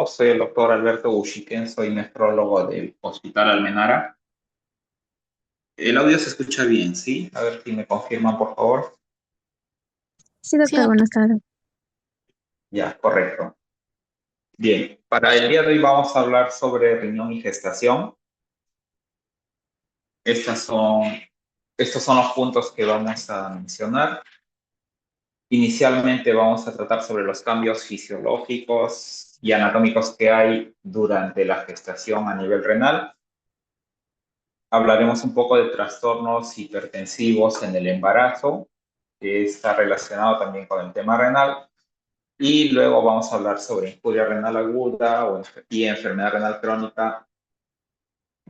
Soy el doctor Alberto Bushiken, soy nefrólogo del Hospital Almenara. El audio se escucha bien, ¿sí? A ver si me confirman, por favor. Sí, Sí, doctor, doctor. buenas tardes. Ya, correcto. Bien, para el día de hoy vamos a hablar sobre riñón y gestación. Estas son, estos son los puntos que vamos a mencionar. Inicialmente vamos a tratar sobre los cambios fisiológicos y anatómicos que hay durante la gestación a nivel renal. Hablaremos un poco de trastornos hipertensivos en el embarazo, que está relacionado también con el tema renal. Y luego vamos a hablar sobre injuria renal aguda y enfermedad renal crónica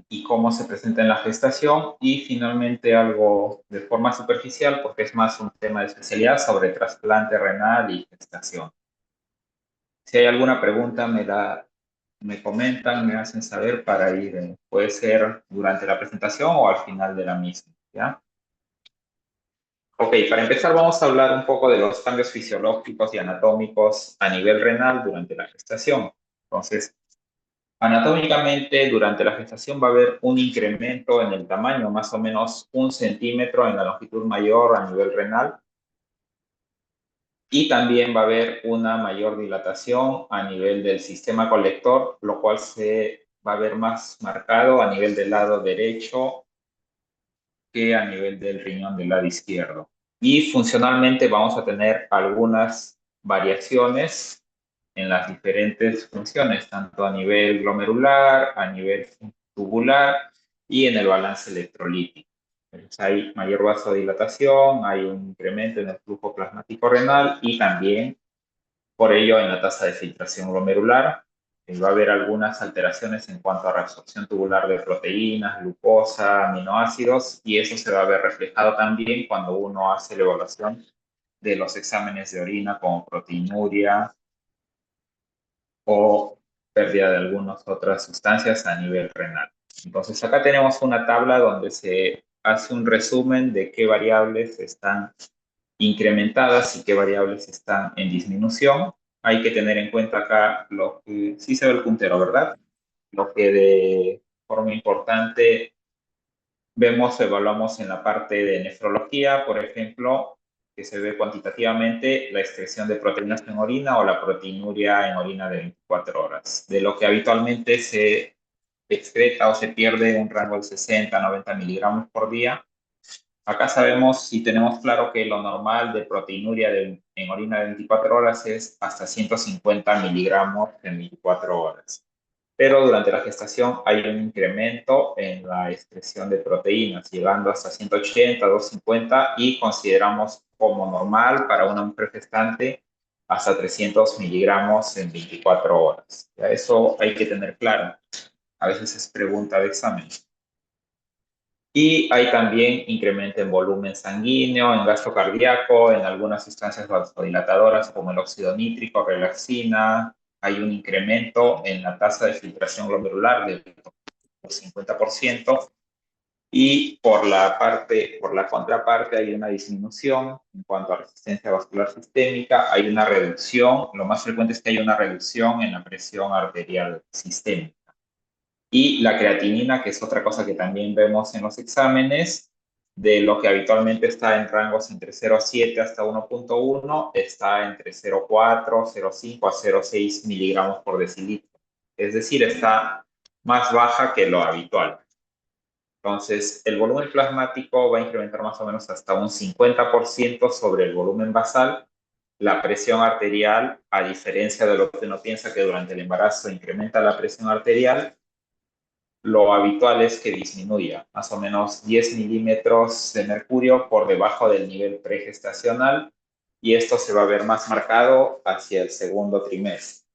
y cómo se presenta en la gestación. Y finalmente algo de forma superficial, porque es más un tema de especialidad, sobre trasplante renal y gestación. Si hay alguna pregunta, me comentan, me hacen saber para ir, puede ser durante la presentación o al final de la misma, ¿ya? Ok, para empezar vamos a hablar un poco de los cambios fisiológicos y anatómicos a nivel renal durante la gestación. Entonces, anatómicamente durante la gestación va a haber un incremento en el tamaño, más o menos 1 centímetro en la longitud mayor a nivel renal, y también va a haber una mayor dilatación a nivel del sistema colector, lo cual se va a ver más marcado a nivel del lado derecho que a nivel del riñón del lado izquierdo. Y funcionalmente vamos a tener algunas variaciones en las diferentes funciones, tanto a nivel glomerular, a nivel tubular y en el balance electrolítico. Entonces, hay mayor vasodilatación, hay un incremento en el flujo plasmático renal y también por ello en la tasa de filtración glomerular. Va a haber algunas alteraciones en cuanto a reabsorción tubular de proteínas, glucosa, aminoácidos, y eso se va a ver reflejado también cuando uno hace la evaluación de los exámenes de orina como proteinuria o pérdida de algunas otras sustancias a nivel renal. Entonces acá tenemos una tabla donde se hace un resumen de qué variables están incrementadas y qué variables están en disminución. Hay que tener en cuenta acá lo que sí se ve el puntero, ¿verdad? Lo que de forma importante vemos o evaluamos en la parte de nefrología, por ejemplo, que se ve cuantitativamente la excreción de proteínas en orina o la proteinuria en orina de 24 horas. De lo que habitualmente se excreta o se pierde un rango de 60 a 90 miligramos por día. Acá sabemos si tenemos claro que lo normal de proteinuria en orina de 24 horas es hasta 150 miligramos en 24 horas. Pero durante la gestación hay un incremento en la excreción de proteínas, llegando hasta 180, 250 y consideramos como normal para una mujer gestante hasta 300 miligramos en 24 horas. Ya eso hay que tener claro. A veces es pregunta de examen. Y hay también incremento en volumen sanguíneo, en gasto cardíaco, en algunas sustancias vasodilatadoras como el óxido nítrico, relaxina. Hay un incremento en la tasa de filtración glomerular del 50%. Y por la contraparte, hay una disminución en cuanto a resistencia vascular sistémica. Hay una reducción, lo más frecuente es que hay una reducción en la presión arterial sistémica. Y la creatinina, que es otra cosa que también vemos en los exámenes, de lo que habitualmente está en rangos entre 0,7 hasta 1,1, está entre 0,4, 0,5 a 0,6 miligramos por decilitro. Es decir, está más baja que lo habitual. Entonces, el volumen plasmático va a incrementar más o menos hasta un 50% sobre el volumen basal. La presión arterial, a diferencia de lo que uno piensa que durante el embarazo incrementa la presión arterial, lo habitual es que disminuya, más o menos 10 milímetros de mercurio por debajo del nivel pregestacional, y esto se va a ver más marcado hacia el segundo trimestre.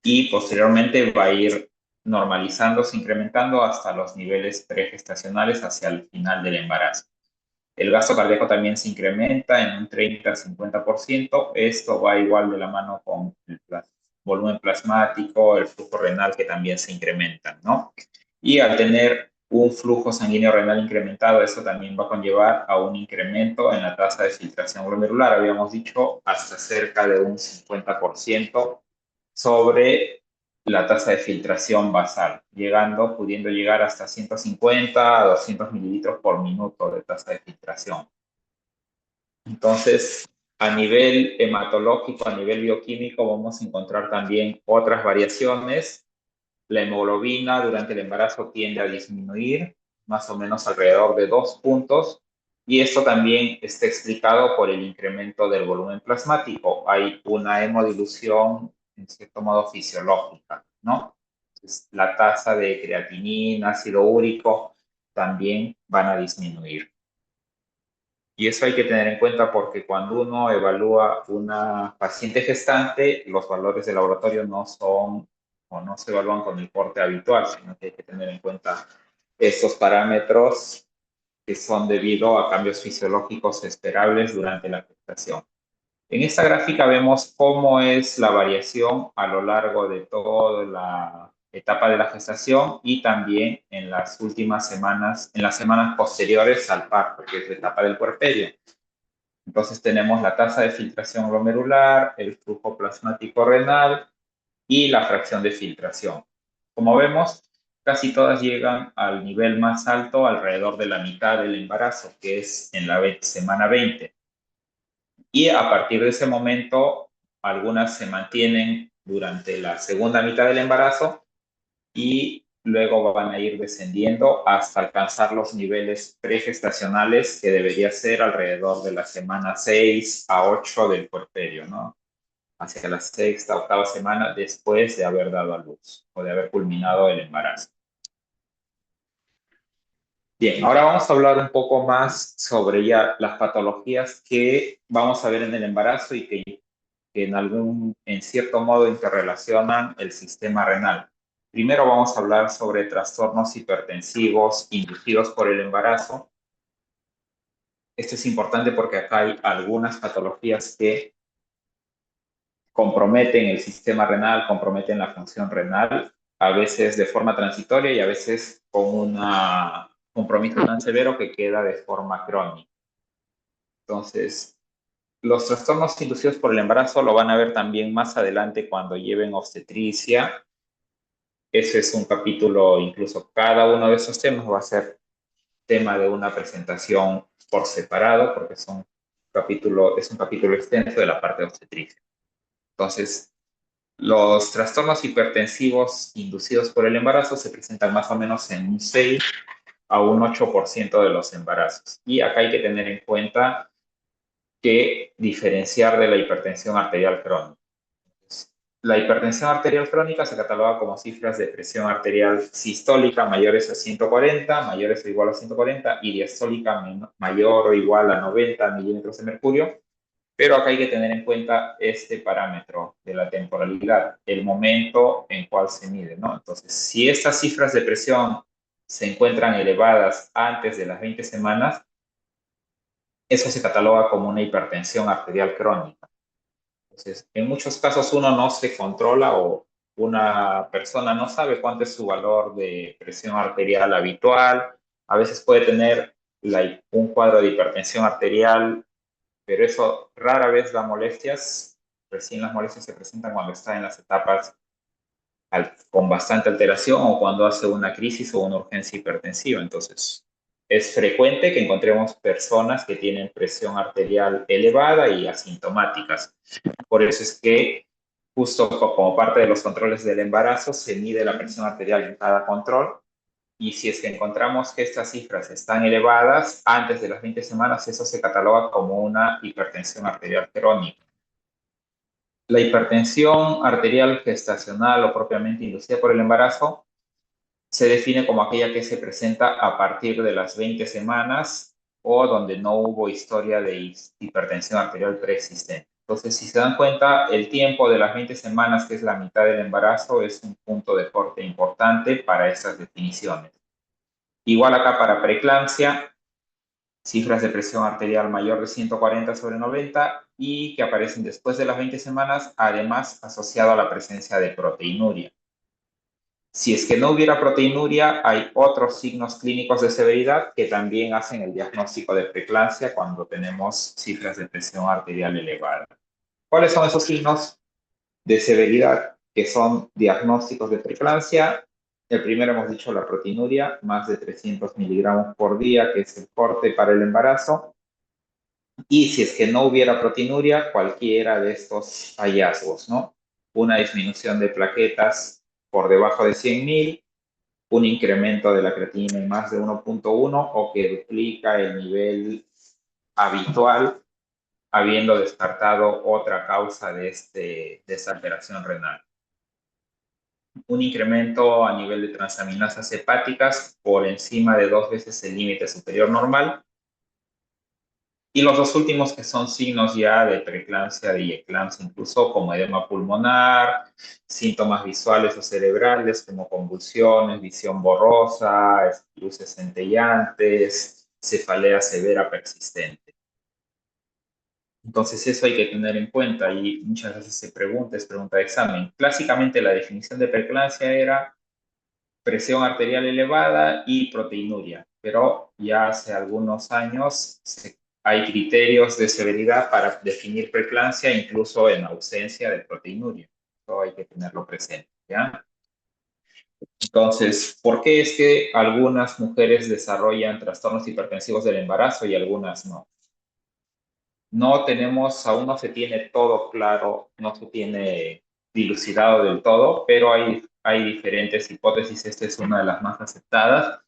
Y posteriormente va a ir normalizándose, incrementando hasta los niveles pregestacionales hacia el final del embarazo. El gasto cardíaco también se incrementa en un 30-50%. Esto va igual de la mano con el volumen plasmático, el flujo renal que también se incrementan, ¿no? Y al tener un flujo sanguíneo renal incrementado, eso también va a conllevar a un incremento en la tasa de filtración glomerular. Habíamos dicho hasta cerca de un 50% sobre la tasa de filtración basal, pudiendo llegar hasta 150 a 200 mililitros por minuto de tasa de filtración. Entonces, a nivel hematológico, a nivel bioquímico, vamos a encontrar también otras variaciones. La hemoglobina durante el embarazo tiende a disminuir, más o menos alrededor de 2 puntos, y esto también está explicado por el incremento del volumen plasmático. Hay una hemodilución, en cierto modo, fisiológica, ¿no? Entonces, la tasa de creatinina, ácido úrico, también van a disminuir. Y eso hay que tener en cuenta porque cuando uno evalúa una paciente gestante, los valores de laboratorio no son o no se evalúan con el corte habitual, sino que hay que tener en cuenta estos parámetros que son debido a cambios fisiológicos esperables durante la gestación. En esta gráfica vemos cómo es la variación a lo largo de toda la etapa de la gestación y también en las últimas semanas, en las semanas posteriores al parto, que es la etapa del puerperio. Entonces tenemos la tasa de filtración glomerular, el flujo plasmático renal y la fracción de filtración. Como vemos, casi todas llegan al nivel más alto alrededor de la mitad del embarazo, que es en la semana 20. Y a partir de ese momento, algunas se mantienen durante la segunda mitad del embarazo y luego van a ir descendiendo hasta alcanzar los niveles pregestacionales que debería ser alrededor de la semana 6 a 8 del puerperio, ¿no? Hacia la sexta, octava semana después de haber dado a luz o de haber culminado el embarazo. Bien, ahora vamos a hablar un poco más sobre ya las patologías que vamos a ver en el embarazo y que en cierto modo interrelacionan el sistema renal. Primero vamos a hablar sobre trastornos hipertensivos inducidos por el embarazo. Esto es importante porque acá hay algunas patologías que comprometen el sistema renal, comprometen la función renal, a veces de forma transitoria y a veces con un compromiso tan severo que queda de forma crónica. Entonces, los trastornos inducidos por el embarazo lo van a ver también más adelante cuando lleven obstetricia. Ese es un capítulo, incluso cada uno de esos temas va a ser tema de una presentación por separado, porque es un capítulo extenso de la parte de obstetricia. Entonces, los trastornos hipertensivos inducidos por el embarazo se presentan más o menos en un 6 a un 8% de los embarazos. Y acá hay que tener en cuenta que diferenciar de la hipertensión arterial crónica. La hipertensión arterial crónica se cataloga como cifras de presión arterial sistólica mayores a 140, mayores o igual a 140, y diastólica mayor o igual a 90 milímetros de mercurio. Pero acá hay que tener en cuenta este parámetro de la temporalidad, el momento en cual se mide, ¿no? Entonces, si estas cifras de presión se encuentran elevadas antes de las 20 semanas, eso se cataloga como una hipertensión arterial crónica. Entonces, en muchos casos uno no se controla o una persona no sabe cuánto es su valor de presión arterial habitual. A veces puede tener un cuadro de hipertensión arterial, pero eso rara vez da molestias. Recién las molestias se presentan cuando está en las etapas con bastante alteración o cuando hace una crisis o una urgencia hipertensiva. Entonces, es frecuente que encontremos personas que tienen presión arterial elevada y asintomáticas. Por eso es que justo como parte de los controles del embarazo se mide la presión arterial en cada control y si es que encontramos que estas cifras están elevadas antes de las 20 semanas, eso se cataloga como una hipertensión arterial crónica. La hipertensión arterial gestacional o propiamente inducida por el embarazo se define como aquella que se presenta a partir de las 20 semanas o donde no hubo historia de hipertensión arterial preexistente. Entonces, si se dan cuenta, el tiempo de las 20 semanas, que es la mitad del embarazo, es un punto de corte importante para estas definiciones. Igual acá para preeclampsia, cifras de presión arterial mayor de 140 sobre 90 y que aparecen después de las 20 semanas, además asociado a la presencia de proteinuria. Si es que no hubiera proteinuria, hay otros signos clínicos de severidad que también hacen el diagnóstico de preeclampsia cuando tenemos cifras de presión arterial elevada. ¿Cuáles son esos signos de severidad que son diagnósticos de preeclampsia. El primero hemos dicho la proteinuria, más de 300 miligramos por día, que es el corte para el embarazo. Y si es que no hubiera proteinuria, cualquiera de estos hallazgos, ¿no? Una disminución de plaquetas por debajo de 100.000, un incremento de la creatinina en más de 1.1 o que duplica el nivel habitual, habiendo descartado otra causa de esta alteración renal. Un incremento a nivel de transaminasas hepáticas por encima de 2 veces el límite superior normal. Y los dos últimos que son signos ya de preeclampsia, de eclampsia, incluso como edema pulmonar, síntomas visuales o cerebrales como convulsiones, visión borrosa, luces centellantes, cefalea severa persistente. Entonces eso hay que tener en cuenta y muchas veces se pregunta, es pregunta de examen. Clásicamente la definición de preeclampsia era presión arterial elevada y proteinuria, pero ya hace algunos años hay criterios de severidad para definir preeclampsia incluso en ausencia de proteinuria. Eso hay que tenerlo presente, ¿ya? Entonces, ¿por qué es que algunas mujeres desarrollan trastornos hipertensivos del embarazo y algunas no? No tenemos, aún no se tiene todo claro, no se tiene dilucidado del todo, pero hay diferentes hipótesis. Esta es una de las más aceptadas.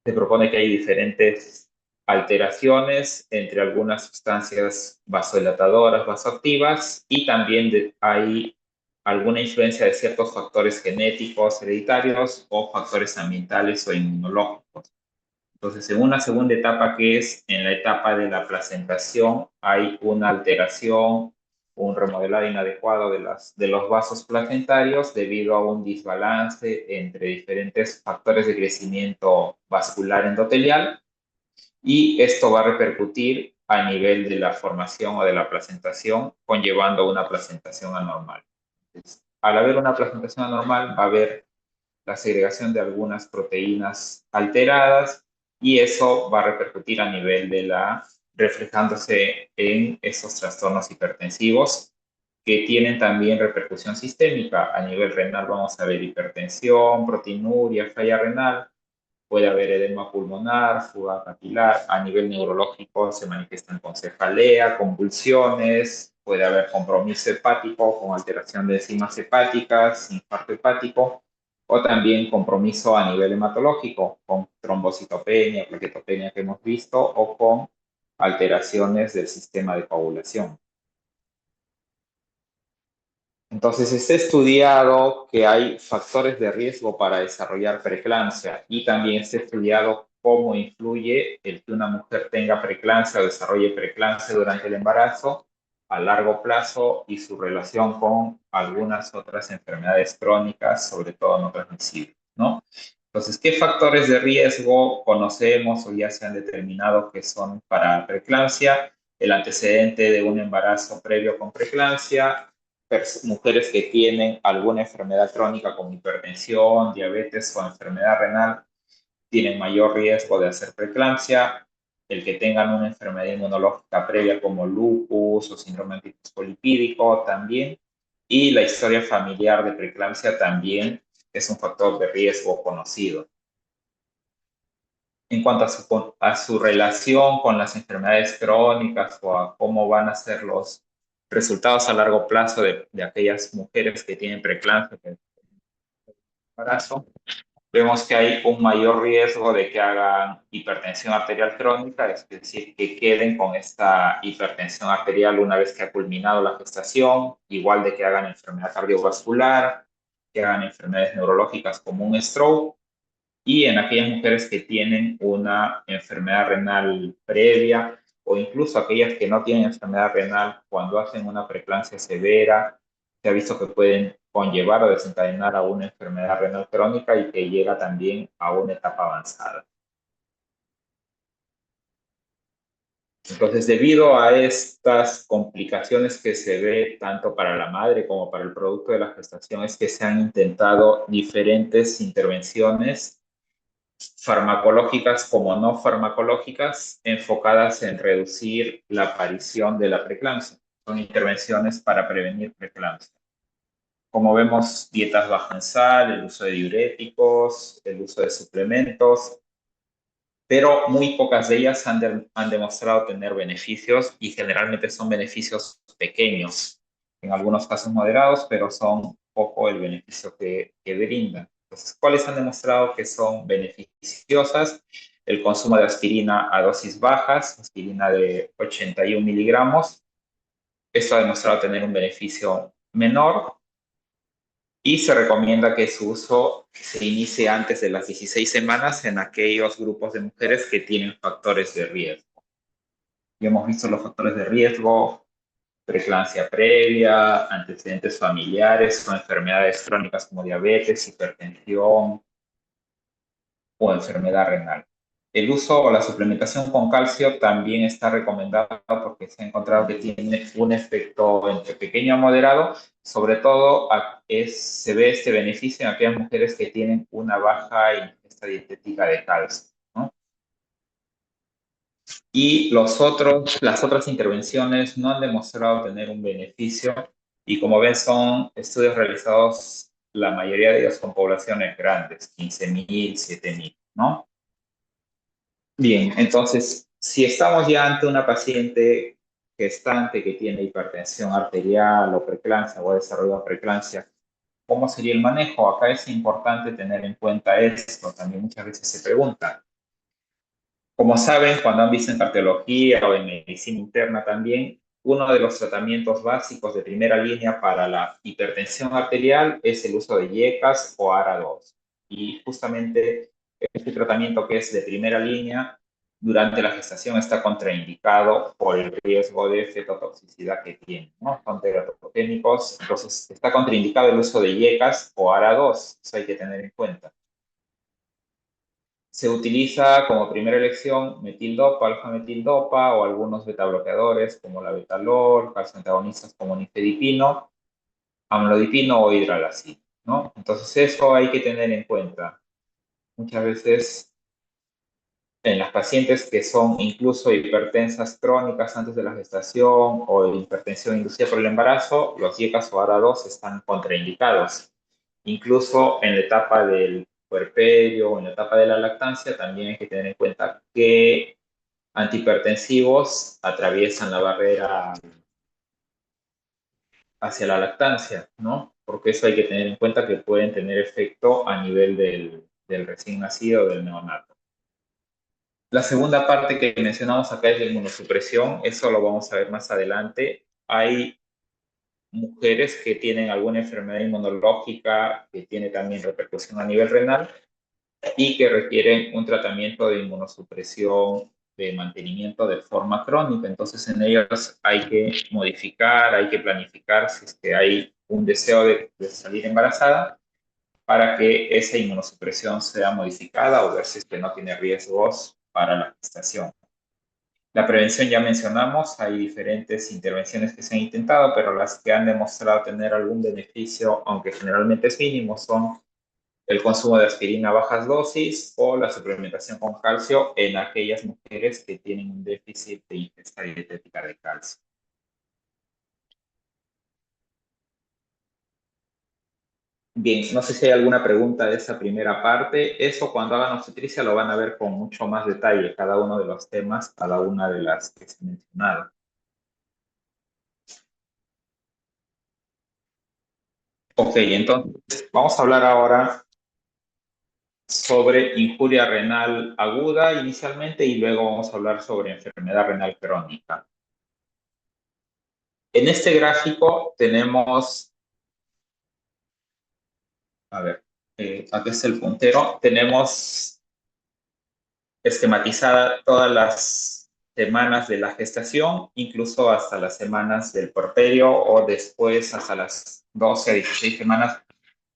Se propone que hay diferentes alteraciones entre algunas sustancias vasodilatadoras, vasoactivas, y también hay alguna influencia de ciertos factores genéticos, hereditarios o factores ambientales o inmunológicos. Entonces, en una segunda etapa, que es en la etapa de la placentación, hay una alteración, un remodelado inadecuado de los vasos placentarios debido a un desbalance entre diferentes factores de crecimiento vascular endotelial, y esto va a repercutir a nivel de la formación o de la placentación, conllevando una placentación anormal. Entonces, al haber una placentación anormal, va a haber la segregación de algunas proteínas alteradas y eso va a repercutir a nivel reflejándose en esos trastornos hipertensivos que tienen también repercusión sistémica. A nivel renal vamos a ver hipertensión, proteinuria, falla renal, puede haber edema pulmonar, fuga capilar. A nivel neurológico se manifiestan con cefalea, convulsiones, puede haber compromiso hepático con alteración de enzimas hepáticas, infarto hepático, o también compromiso a nivel hematológico con trombocitopenia, plaquetopenia que hemos visto, o con alteraciones del sistema de coagulación. Entonces, está estudiado que hay factores de riesgo para desarrollar preeclampsia y también está estudiado cómo influye el que una mujer tenga preeclampsia o desarrolle preeclampsia durante el embarazo a largo plazo y su relación con algunas otras enfermedades crónicas, sobre todo no transmisibles, ¿no? Entonces, ¿qué factores de riesgo conocemos o ya se han determinado que son para preeclampsia? El antecedente de un embarazo previo con preeclampsia, mujeres que tienen alguna enfermedad crónica como hipertensión, diabetes o enfermedad renal tienen mayor riesgo de hacer preeclampsia, el que tengan una enfermedad inmunológica previa como lupus o síndrome antifosfolipídico también, y la historia familiar de preeclampsia también es un factor de riesgo conocido. En cuanto a su relación con las enfermedades crónicas o a cómo van a ser los resultados a largo plazo de aquellas mujeres que tienen preeclampsia, que embarazo, vemos que hay un mayor riesgo de que hagan hipertensión arterial crónica, es decir, que queden con esta hipertensión arterial una vez que ha culminado la gestación, igual de que hagan enfermedad cardiovascular, que hagan enfermedades neurológicas como un stroke, y en aquellas mujeres que tienen una enfermedad renal previa o incluso aquellas que no tienen enfermedad renal, cuando hacen una preeclampsia severa, se ha visto que pueden conllevar o desencadenar a una enfermedad renal crónica y que llega también a una etapa avanzada. Entonces, debido a estas complicaciones que se ve tanto para la madre como para el producto de la gestación, es que se han intentado diferentes intervenciones farmacológicas como no farmacológicas enfocadas en reducir la aparición de la preeclampsia. Son intervenciones para prevenir preeclampsia. Como vemos, dietas bajas en sal, el uso de diuréticos, el uso de suplementos, pero muy pocas de ellas han demostrado tener beneficios y generalmente son beneficios pequeños, en algunos casos moderados, pero son poco el beneficio que brindan. Entonces, ¿cuáles han demostrado que son beneficiosas? El consumo de aspirina a dosis bajas, aspirina de 81 miligramos. Esto ha demostrado tener un beneficio menor y se recomienda que su uso se inicie antes de las 16 semanas en aquellos grupos de mujeres que tienen factores de riesgo. Ya hemos visto los factores de riesgo: preeclampsia previa, antecedentes familiares o enfermedades crónicas como diabetes, hipertensión o enfermedad renal. El uso o la suplementación con calcio también está recomendado porque se ha encontrado que tiene un efecto entre pequeño a moderado. Sobre todo se ve este beneficio en aquellas mujeres que tienen una baja ingesta dietética de calcio, ¿no? Y las otras intervenciones no han demostrado tener un beneficio, y como ven son estudios realizados, la mayoría de ellos con poblaciones grandes, 15.000, 7.000, ¿no? Bien, entonces, si estamos ya ante una paciente gestante que tiene hipertensión arterial o preeclampsia o ha desarrollado preeclampsia, ¿cómo sería el manejo? Acá es importante tener en cuenta esto, también muchas veces se pregunta. Como saben, cuando han visto en cardiología o en medicina interna también, uno de los tratamientos básicos de primera línea para la hipertensión arterial es el uso de IECAS o ARA2. Y justamente este tratamiento, que es de primera línea, durante la gestación está contraindicado por el riesgo de fetotoxicidad que tiene, ¿no? Son teratogénicos, entonces está contraindicado el uso de IECAS o ARA2, eso hay que tener en cuenta. Se utiliza como primera elección metildopa, alfa-metildopa o algunos betabloqueadores como la betalol, calcioantagonistas como nifedipino, amlodipino o hidralazina, ¿no? Entonces eso hay que tener en cuenta. Muchas veces en las pacientes que son incluso hipertensas crónicas antes de la gestación o hipertensión inducida por el embarazo, los IECAS o ARA2 están contraindicados. Incluso en la etapa del puerperio o en la etapa de la lactancia, también hay que tener en cuenta que antihipertensivos atraviesan la barrera hacia la lactancia, ¿no? Porque eso hay que tener en cuenta que pueden tener efecto a nivel del recién nacido o del neonato. La segunda parte que mencionamos acá es la inmunosupresión, eso lo vamos a ver más adelante. Hay mujeres que tienen alguna enfermedad inmunológica que tiene también repercusión a nivel renal y que requieren un tratamiento de inmunosupresión de mantenimiento de forma crónica. Entonces en ellos hay que modificar, hay que planificar si es que hay un deseo de salir embarazada, para que esa inmunosupresión sea modificada o ver si es que no tiene riesgos para la gestación. La prevención ya mencionamos, hay diferentes intervenciones que se han intentado, pero las que han demostrado tener algún beneficio, aunque generalmente es mínimo, son el consumo de aspirina a bajas dosis o la suplementación con calcio en aquellas mujeres que tienen un déficit de ingesta dietética de calcio. Bien, no sé si hay alguna pregunta de esa primera parte. Eso, cuando hagan obstetricia, lo van a ver con mucho más detalle, cada uno de los temas, cada una de las que se han mencionado. Ok, entonces vamos a hablar ahora sobre injuria renal aguda inicialmente y luego vamos a hablar sobre enfermedad renal crónica. En este gráfico tenemos, a ver, aquí es el puntero, tenemos esquematizada todas las semanas de la gestación, incluso hasta las semanas del puerperio o después hasta las 12 a 16 semanas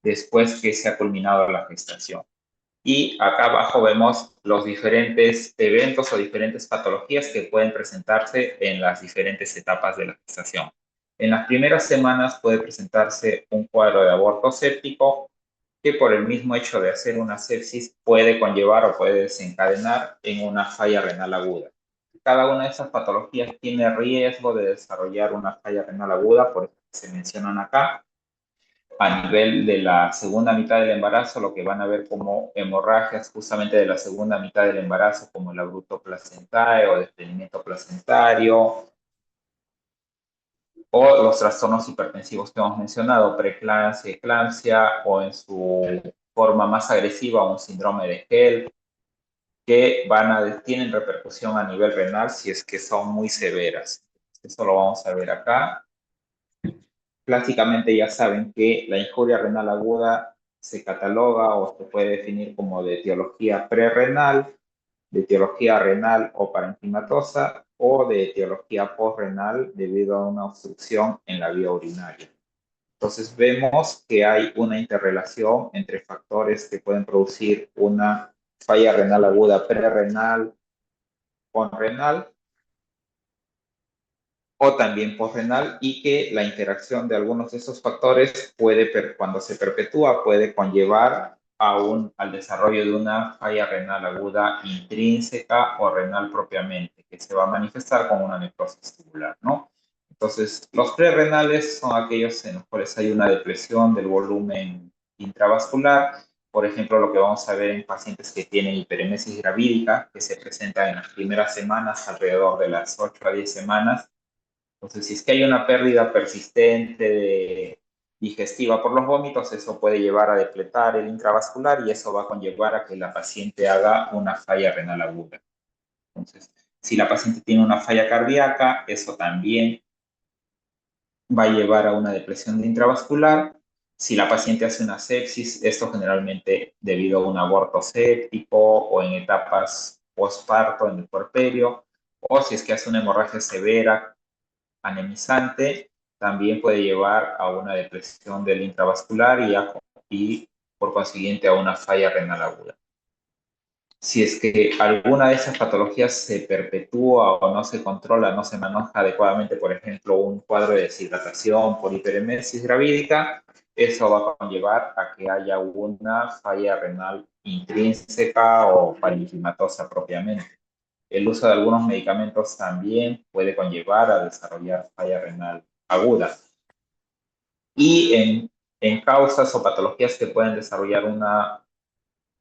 después que se ha culminado la gestación. Y acá abajo vemos los diferentes eventos o diferentes patologías que pueden presentarse en las diferentes etapas de la gestación. En las primeras semanas puede presentarse un cuadro de aborto séptico, que por el mismo hecho de hacer una sepsis puede conllevar o puede desencadenar en una falla renal aguda. Cada una de esas patologías tiene riesgo de desarrollar una falla renal aguda, por eso se mencionan acá. A nivel de la segunda mitad del embarazo, lo que van a ver como hemorragias justamente de la segunda mitad del embarazo, como el abrupto placentario o desprendimiento placentario, o los trastornos hipertensivos que hemos mencionado, preeclampsia, eclampsia, o en su forma más agresiva, un síndrome de HELP, que tienen repercusión a nivel renal si es que son muy severas. Eso lo vamos a ver acá. Clásicamente ya saben que la injuria renal aguda se cataloga o se puede definir como de etiología prerrenal, de etiología renal o parenquimatosa o de etiología postrenal debido a una obstrucción en la vía urinaria. Entonces vemos que hay una interrelación entre factores que pueden producir una falla renal aguda prerrenal con renal o también posrenal y que la interacción de algunos de esos factores cuando se perpetúa, puede conllevar al desarrollo de una falla renal aguda intrínseca o renal propiamente, que se va a manifestar como una necrosis tubular, ¿no? Entonces, los prerrenales son aquellos en los cuales hay una depresión del volumen intravascular, por ejemplo, lo que vamos a ver en pacientes que tienen hiperemesis gravídica, que se presenta en las primeras semanas, alrededor de las 8 a 10 semanas. Entonces, si es que hay una pérdida persistente digestiva por los vómitos, eso puede llevar a depletar el intravascular y eso va a conllevar a que la paciente haga una falla renal aguda. Entonces, si la paciente tiene una falla cardíaca, eso también va a llevar a una depresión de intravascular. Si la paciente hace una sepsis, esto generalmente debido a un aborto séptico o en etapas postparto en el puerperio, o si es que hace una hemorragia severa anemizante, también puede llevar a una depresión del intravascular y por consiguiente a una falla renal aguda. Si es que alguna de esas patologías se perpetúa o no se controla, no se maneja adecuadamente, por ejemplo, un cuadro de deshidratación por hiperemesis gravídica, eso va a conllevar a que haya una falla renal intrínseca o parenquimatosa propiamente. El uso de algunos medicamentos también puede conllevar a desarrollar falla renal aguda. Y en causas o patologías que pueden desarrollar una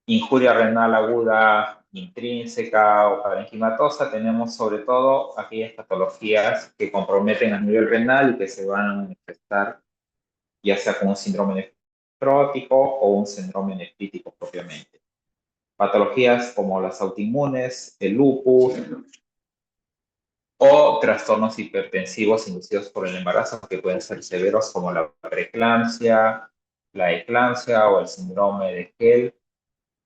injuria renal aguda intrínseca o parenquimatosa, tenemos sobre todo aquellas patologías que comprometen a nivel renal y que se van a manifestar ya sea como un síndrome nefrótico o un síndrome nefrítico propiamente. Patologías como las autoinmunes, el lupus, o trastornos hipertensivos inducidos por el embarazo que pueden ser severos como la preeclampsia, la eclampsia o el síndrome de HELP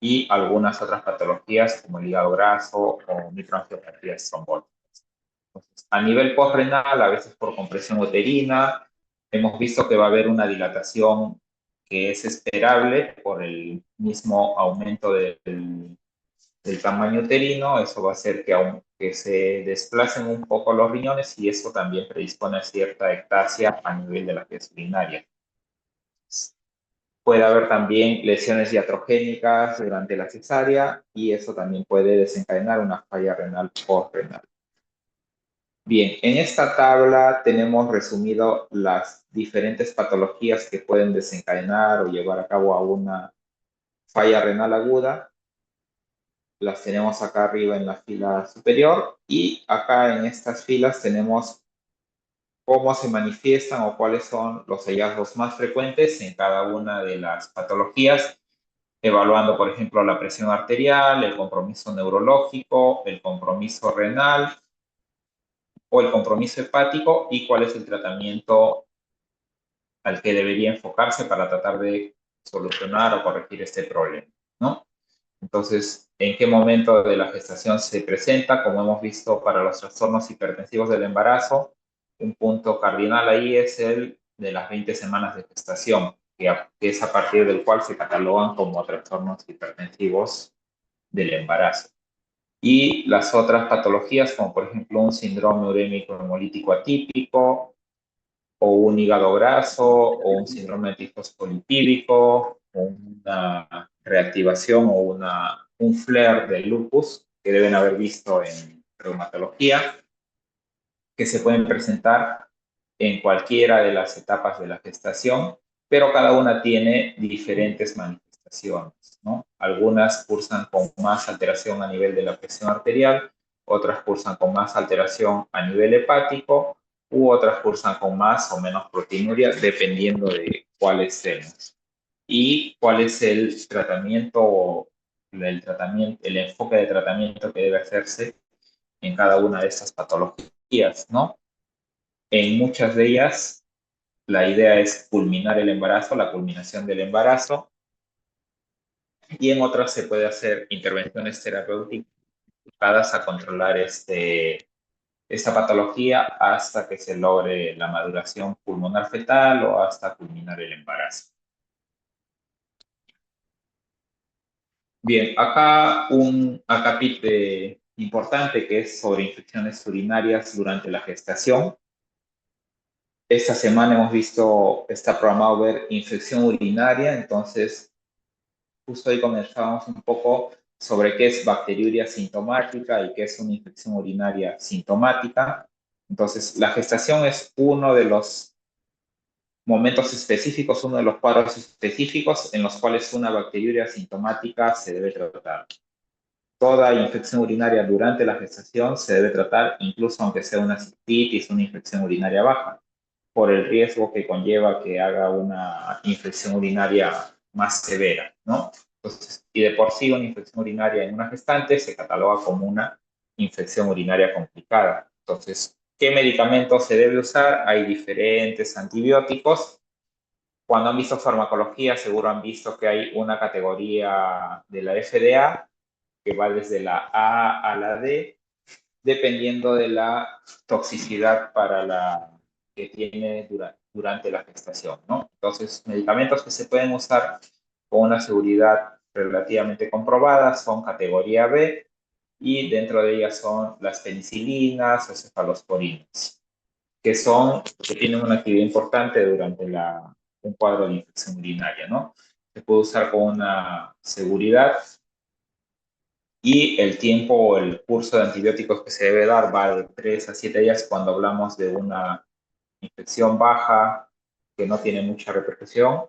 y algunas otras patologías como el hígado graso o microangiopatías trombóticas. Entonces, a nivel postrenal, a veces por compresión uterina, hemos visto que va a haber una dilatación que es esperable por el mismo aumento del tamaño uterino. Eso va a hacer que se desplacen un poco los riñones y eso también predispone a cierta ectasia a nivel de la vías urinarias. Puede haber también lesiones iatrogénicas durante la cesárea y eso también puede desencadenar una falla renal postrenal. Bien, en esta tabla tenemos resumido las diferentes patologías que pueden desencadenar o llevar a cabo a una falla renal aguda. Las tenemos acá arriba en la fila superior y acá en estas filas tenemos cómo se manifiestan o cuáles son los hallazgos más frecuentes en cada una de las patologías, evaluando, por ejemplo, la presión arterial, el compromiso neurológico, el compromiso renal o el compromiso hepático y cuál es el tratamiento al que debería enfocarse para tratar de solucionar o corregir este problema, ¿no? Entonces, ¿en qué momento de la gestación se presenta? Como hemos visto para los trastornos hipertensivos del embarazo, un punto cardinal ahí es el de las 20 semanas de gestación, que es a partir del cual se catalogan como trastornos hipertensivos del embarazo. Y las otras patologías, como por ejemplo un síndrome urémico hemolítico atípico, o un hígado graso, o un síndrome tifosfolipídico, o una reactivación o un flare de lupus que deben haber visto en reumatología, que se pueden presentar en cualquiera de las etapas de la gestación pero cada una tiene diferentes manifestaciones, ¿no? Algunas cursan con más alteración a nivel de la presión arterial, otras cursan con más alteración a nivel hepático, u otras cursan con más o menos proteinuria, dependiendo de cuáles sean. Y cuál es el tratamiento, el enfoque de tratamiento que debe hacerse en cada una de estas patologías, ¿no? En muchas de ellas, la idea es culminar el embarazo, la culminación del embarazo, y en otras se puede hacer intervenciones terapéuticas enfocadas a controlar esta patología hasta que se logre la maduración pulmonar fetal o hasta culminar el embarazo. Bien, acá un acápite importante que es sobre infecciones urinarias durante la gestación. Esta semana hemos visto, está programado ver infección urinaria, entonces justo ahí comenzábamos un poco sobre qué es bacteriuria sintomática y qué es una infección urinaria sintomática. Entonces, la gestación es uno de los momentos específicos, uno de los cuadros específicos en los cuales una bacteriuria sintomática se debe tratar. Toda infección urinaria durante la gestación se debe tratar, incluso aunque sea una cistitis, una infección urinaria baja, por el riesgo que conlleva que haga una infección urinaria más severa, ¿no? Entonces, y de por sí una infección urinaria en una gestante se cataloga como una infección urinaria complicada. Entonces, ¿qué medicamentos se debe usar? Hay diferentes antibióticos. Cuando han visto farmacología, seguro han visto que hay una categoría de la FDA que va desde la A a la D, dependiendo de la toxicidad para la que tiene durante la gestación, ¿no? Entonces, medicamentos que se pueden usar con una seguridad relativamente comprobada son categoría B y dentro de ellas son las penicilinas o cefalosporinas, que tienen una actividad importante durante un cuadro de infección urinaria, ¿no? Se puede usar con una seguridad y el tiempo o el curso de antibióticos que se debe dar va de 3 a 7 días cuando hablamos de una infección baja que no tiene mucha repercusión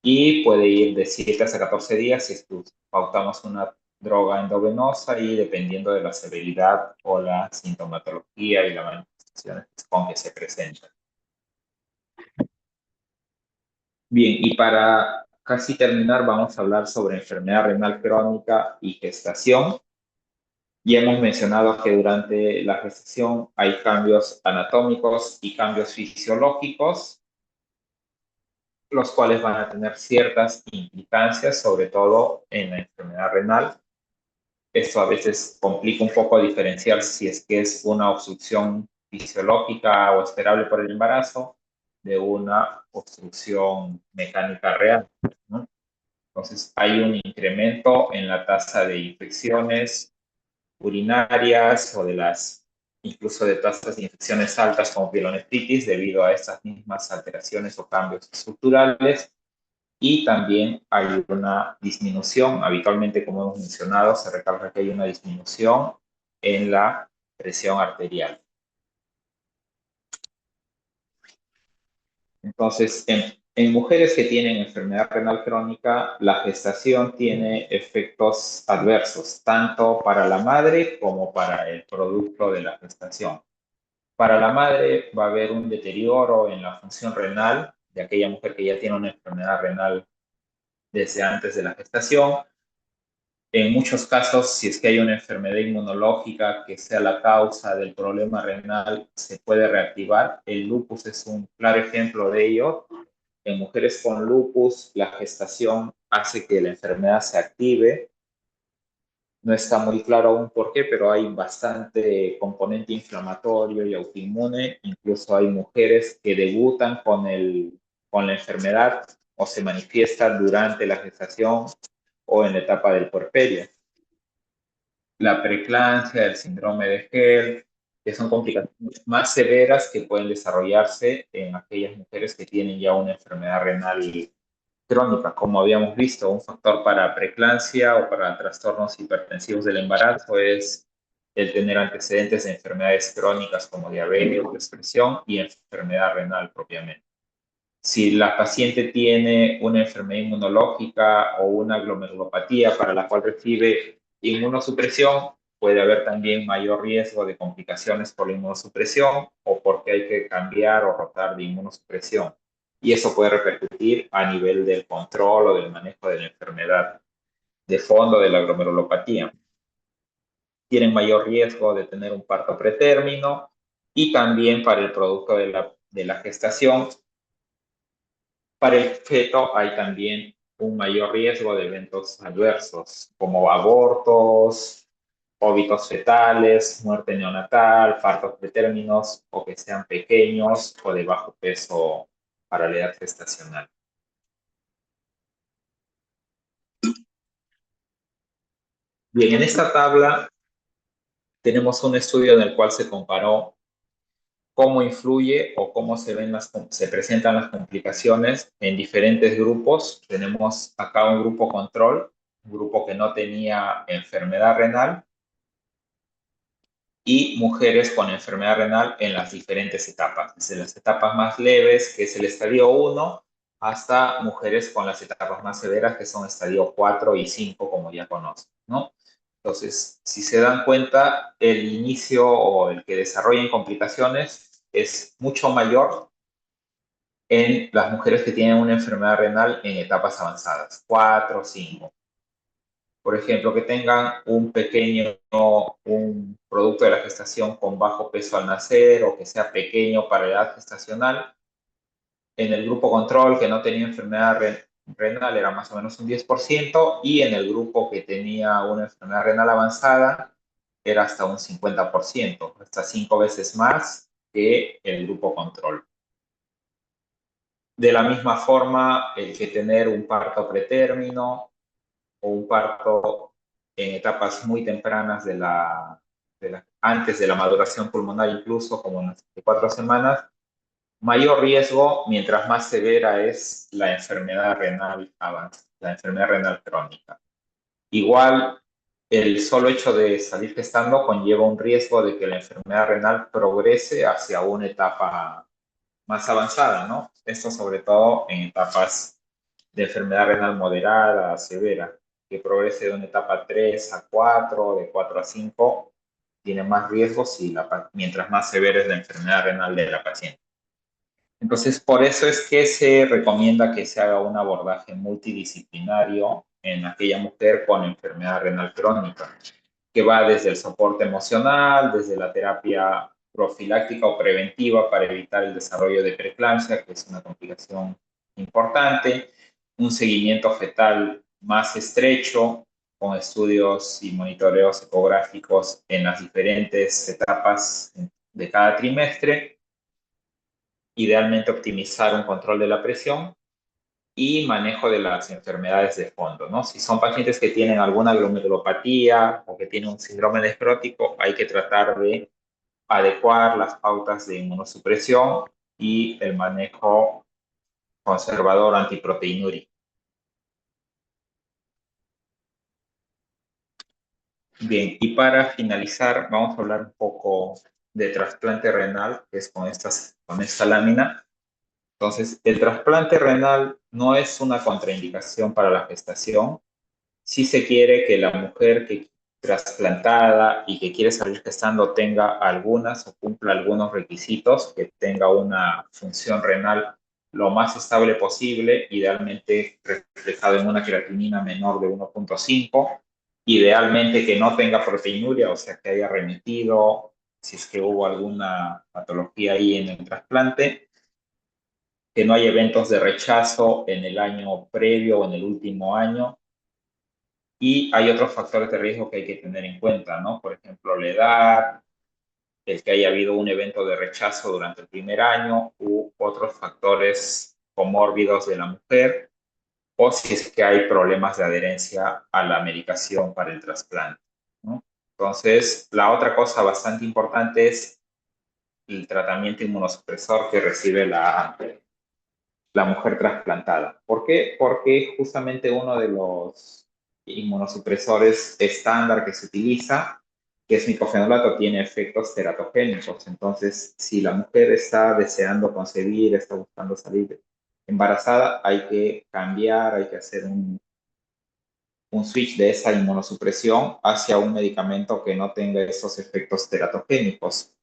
y puede ir de 7 hasta 14 días si pautamos una droga endovenosa y dependiendo de la severidad o la sintomatología y las manifestaciones con que se presentan. Bien, y para casi terminar vamos a hablar sobre enfermedad renal crónica y gestación. Ya hemos mencionado que durante la gestación hay cambios anatómicos y cambios fisiológicos, los cuales van a tener ciertas implicancias, sobre todo en la enfermedad renal. Esto a veces complica un poco diferenciar si es que es una obstrucción fisiológica o esperable por el embarazo de una obstrucción mecánica real, ¿no? Entonces, hay un incremento en la tasa de infecciones urinarias o incluso de tasas de infecciones altas como pielonefritis debido a estas mismas alteraciones o cambios estructurales. Y también hay una disminución, habitualmente como hemos mencionado, se recalca que hay una disminución en la presión arterial. Entonces, en mujeres que tienen enfermedad renal crónica, la gestación tiene efectos adversos, tanto para la madre como para el producto de la gestación. Para la madre va a haber un deterioro en la función renal de aquella mujer que ya tiene una enfermedad renal desde antes de la gestación. En muchos casos, si es que hay una enfermedad inmunológica que sea la causa del problema renal, se puede reactivar. El lupus es un claro ejemplo de ello. En mujeres con lupus, la gestación hace que la enfermedad se active. No está muy claro aún por qué, pero hay bastante componente inflamatorio y autoinmune. Incluso hay mujeres que debutan con la enfermedad o se manifiesta durante la gestación o en la etapa del puerperio. La preeclampsia, el síndrome de Gerd, que son complicaciones más severas que pueden desarrollarse en aquellas mujeres que tienen ya una enfermedad renal crónica. Como habíamos visto, un factor para preeclampsia o para trastornos hipertensivos del embarazo es el tener antecedentes de enfermedades crónicas como diabetes, presión y enfermedad renal propiamente. Si la paciente tiene una enfermedad inmunológica o una glomerulopatía para la cual recibe inmunosupresión, puede haber también mayor riesgo de complicaciones por la inmunosupresión o porque hay que cambiar o rotar de inmunosupresión. Y eso puede repercutir a nivel del control o del manejo de la enfermedad de fondo de la glomerulopatía. Tienen mayor riesgo de tener un parto pretérmino y también para el producto de la gestación. Para el feto hay también un mayor riesgo de eventos adversos, como abortos, óbitos fetales, muerte neonatal, partos pretérminos o que sean pequeños o de bajo peso para la edad gestacional. Bien, en esta tabla tenemos un estudio en el cual se comparó cómo influye o cómo se presentan las complicaciones en diferentes grupos. Tenemos acá un grupo control, un grupo que no tenía enfermedad renal, y mujeres con enfermedad renal en las diferentes etapas, desde las etapas más leves, que es el estadio 1, hasta mujeres con las etapas más severas, que son estadio 4 y 5, como ya conocen, ¿no? Entonces, si se dan cuenta, el inicio o el que desarrollen complicaciones es mucho mayor en las mujeres que tienen una enfermedad renal en etapas avanzadas, 4 o 5. Por ejemplo, que tengan un producto de la gestación con bajo peso al nacer o que sea pequeño para la edad gestacional. En el grupo control que no tenía enfermedad renal era más o menos un 10% y en el grupo que tenía una enfermedad renal avanzada era hasta un 50%, hasta 5 veces más que el grupo control. De la misma forma, el que tener un parto pretérmino o un parto en etapas muy tempranas antes de la maduración pulmonar, incluso como en las 24 semanas, mayor riesgo mientras más severa es la enfermedad renal la enfermedad renal crónica. Igual, el solo hecho de salir gestando conlleva un riesgo de que la enfermedad renal progrese hacia una etapa más avanzada, ¿no? Esto sobre todo en etapas de enfermedad renal moderada, severa, que progrese de una etapa 3 a 4, de 4 a 5, tiene más riesgos mientras más severa es la enfermedad renal de la paciente. Entonces, por eso es que se recomienda que se haga un abordaje multidisciplinario en aquella mujer con enfermedad renal crónica, que va desde el soporte emocional, desde la terapia profiláctica o preventiva para evitar el desarrollo de preeclampsia, que es una complicación importante, un seguimiento fetal más estrecho, con estudios y monitoreos ecográficos en las diferentes etapas de cada trimestre, idealmente optimizar un control de la presión y manejo de las enfermedades de fondo, ¿no? Si son pacientes que tienen alguna glomerulopatía o que tienen un síndrome nefrótico, hay que tratar de adecuar las pautas de inmunosupresión y el manejo conservador antiproteinúrico. Bien, y para finalizar, vamos a hablar un poco de trasplante renal, que es con esta lámina. Entonces, el trasplante renal no es una contraindicación para la gestación. Si se quiere que la mujer que trasplantada y que quiere salir gestando tenga algunas o cumpla algunos requisitos, que tenga una función renal lo más estable posible, idealmente reflejado en una creatinina menor de 1.5, idealmente que no tenga proteinuria, o sea, que haya remitido si es que hubo alguna patología ahí en el trasplante, que no haya eventos de rechazo en el año previo o en el último año. Y hay otros factores de riesgo que hay que tener en cuenta, ¿no? Por ejemplo, la edad, el que haya habido un evento de rechazo durante el primer año u otros factores comórbidos de la mujer, o si es que hay problemas de adherencia a la medicación para el trasplante, ¿no? Entonces, la otra cosa bastante importante es el tratamiento inmunosupresor que recibe la mujer trasplantada. ¿Por qué? Porque justamente uno de los inmunosupresores estándar que se utiliza, que es micofenolato, tiene efectos teratogénicos. Entonces, si la mujer está deseando concebir, está buscando salir embarazada, hay que cambiar, hay que hacer un switch de esa inmunosupresión hacia un medicamento que no tenga esos efectos teratogénicos.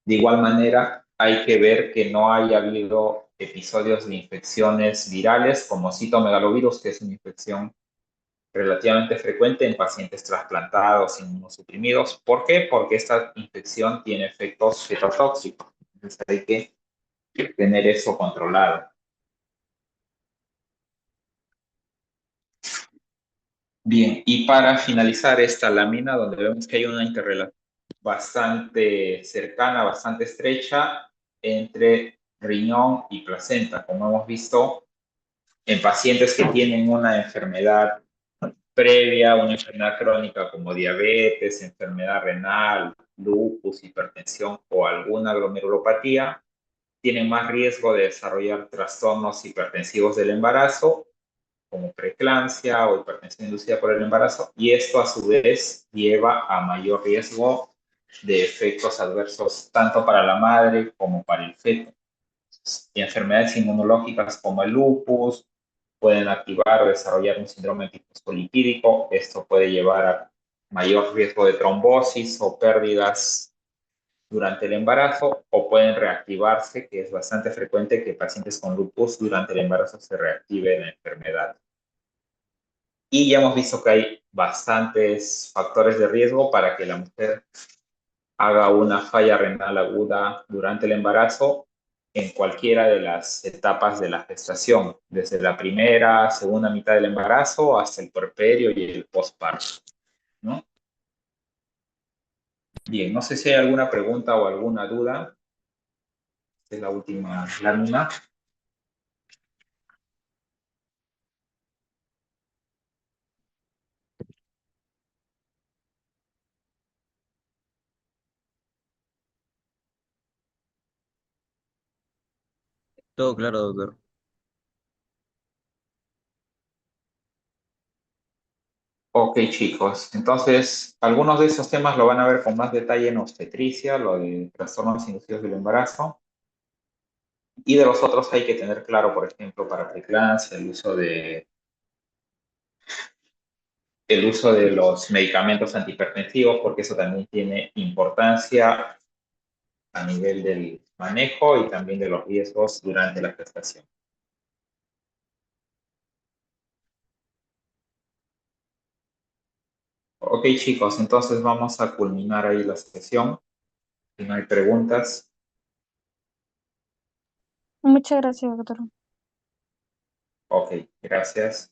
De igual manera, hay que ver que no haya habido episodios de infecciones virales como citomegalovirus, que es una infección relativamente frecuente en pacientes trasplantados, inmunosuprimidos. ¿Por qué? Porque esta infección tiene efectos fetotóxicos. Entonces hay que tener eso controlado. Bien, y para finalizar esta lámina, donde vemos que hay una interrelación bastante cercana, bastante estrecha entre riñón y placenta, como hemos visto en pacientes que tienen una enfermedad previa, una enfermedad crónica como diabetes, enfermedad renal, lupus, hipertensión o alguna glomerulopatía, tienen más riesgo de desarrollar trastornos hipertensivos del embarazo, como preeclampsia o hipertensión inducida por el embarazo, y esto a su vez lleva a mayor riesgo de efectos adversos tanto para la madre como para el feto. Y enfermedades inmunológicas como el lupus pueden activar o desarrollar un síndrome antifosfolipídico. Esto puede llevar a mayor riesgo de trombosis o pérdidas durante el embarazo, o pueden reactivarse, que es bastante frecuente que pacientes con lupus durante el embarazo se reactive la enfermedad. Y ya hemos visto que hay bastantes factores de riesgo para que la mujer haga una falla renal aguda durante el embarazo en cualquiera de las etapas de la gestación, desde la primera, segunda mitad del embarazo hasta el puerperio y el postparto, ¿no? Bien, no sé si hay alguna pregunta o alguna duda. Esta es la última lámina. Todo claro, doctor. Ok, chicos. Entonces, algunos de esos temas lo van a ver con más detalle en obstetricia, lo de trastornos inducidos del embarazo. Y de los otros hay que tener claro, por ejemplo, para preeclampsia, el uso de los medicamentos antihipertensivos, porque eso también tiene importancia a nivel del manejo y también de los riesgos durante la gestación. Ok, chicos, entonces vamos a culminar ahí la sesión. Si no hay preguntas. Muchas gracias, doctor. Ok, gracias.